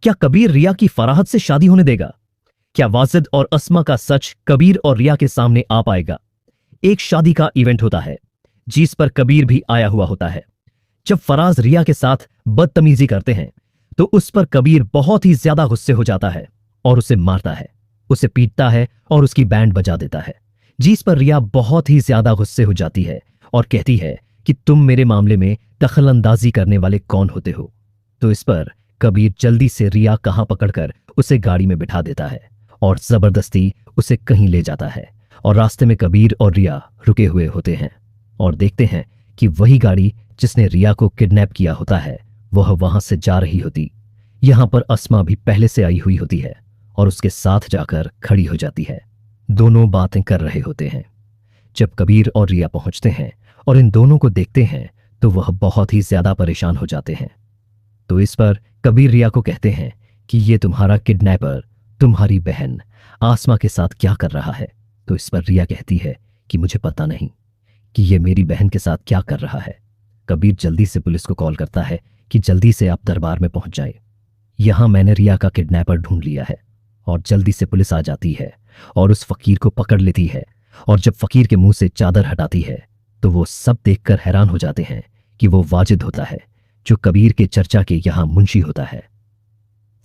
क्या कबीर रिया की फराहत से शादी होने देगा? क्या वाजिद और अस्मा का सच कबीर और रिया के सामने आ पाएगा? एक शादी का इवेंट होता है जिस पर कबीर भी आया हुआ होता है। जब फराज रिया के साथ बदतमीजी करते हैं तो उस पर कबीर बहुत ही ज्यादा गुस्से हो जाता है और उसे मारता है, उसे पीटता है और उसकी बैंड बजा देता है। जिस पर रिया बहुत ही ज्यादा गुस्से हो जाती है और कहती है कि तुम मेरे मामले में दखलंदाजी करने वाले कौन होते हो? तो इस पर कबीर जल्दी से रिया कहां पकड़कर उसे गाड़ी में बिठा देता है और जबरदस्ती उसे कहीं ले जाता है। और रास्ते में कबीर और रिया रुके हुए होते हैं और देखते हैं कि वही गाड़ी जिसने रिया को किडनैप किया होता है वह वहां से जा रही होती। यहां पर अस्मा भी पहले से आई हुई होती है और उसके साथ जाकर खड़ी हो जाती है। दोनों बातें कर रहे होते हैं। जब कबीर और रिया पहुंचते हैं और इन दोनों को देखते हैं तो वह बहुत ही ज्यादा परेशान हो जाते हैं। तो इस पर कबीर रिया को कहते हैं कि ये तुम्हारा किडनैपर तुम्हारी बहन आसमा के साथ क्या कर रहा है? तो इस पर रिया कहती है कि मुझे पता नहीं कि ये मेरी बहन के साथ क्या कर रहा है। कबीर जल्दी से पुलिस को कॉल करता है कि जल्दी से आप दरबार में पहुंच जाए। यहां मैंने रिया का किडनैपर ढूंढ लिया है। और जल्दी से पुलिस आ जाती है और उस फकीर को पकड़ लेती है। और जब फकीर के मुंह से चादर हटाती है तो वो सब देखकर हैरान हो जाते हैं कि वो वाजिद होता है जो कबीर के चर्चा के यहां मुंशी होता है।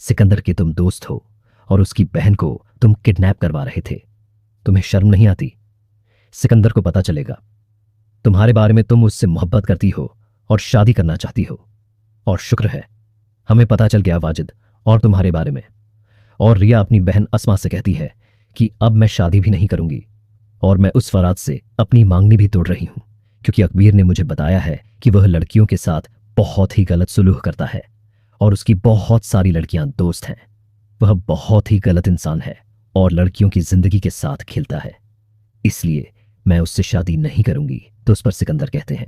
सिकंदर के तुम दोस्त हो और उसकी बहन को तुम किडनैप करवा रहे थे। तुम्हें शर्म नहीं आती? सिकंदर को पता चलेगा तुम्हारे बारे में, तुम उससे मोहब्बत करती हो और शादी करना चाहती हो। और शुक्र है हमें पता चल गया वाजिद और तुम्हारे बारे में। और रिया अपनी बहन अस्मा से कहती है कि अब मैं शादी भी नहीं करूंगी और मैं उस फराज से अपनी मांगनी भी तोड़ रही हूं क्योंकि अकबीर ने मुझे बताया है कि वह लड़कियों के साथ बहुत ही गलत सुलूक करता है और उसकी बहुत सारी लड़कियां दोस्त हैं। वह बहुत ही गलत इंसान है और लड़कियों की जिंदगी के साथ खेलता है, इसलिए मैं उससे शादी नहीं करूंगी। तो उस पर सिकंदर कहते हैं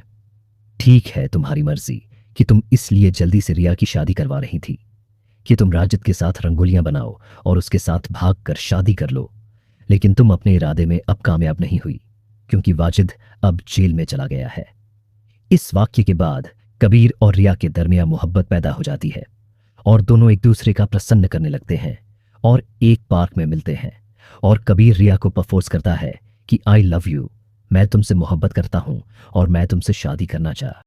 ठीक है, तुम्हारी मर्जी कि तुम इसलिए जल्दी से रिया की शादी करवा रही थी कि तुम राजिद के साथ रंगोलियां बनाओ और उसके साथ भागकर शादी कर लो। लेकिन तुम अपने इरादे में अब कामयाब नहीं हुई क्योंकि वाजिद अब जेल में चला गया है। इस वाक्य के बाद कबीर और रिया के दरमियान मोहब्बत पैदा हो जाती है और दोनों एक दूसरे का प्रसन्न करने लगते हैं और एक पार्क में मिलते हैं। और कबीर रिया को प्रपोज करता है कि आई लव यू, मैं तुमसे मोहब्बत करता हूं और मैं तुमसे शादी करना चाहता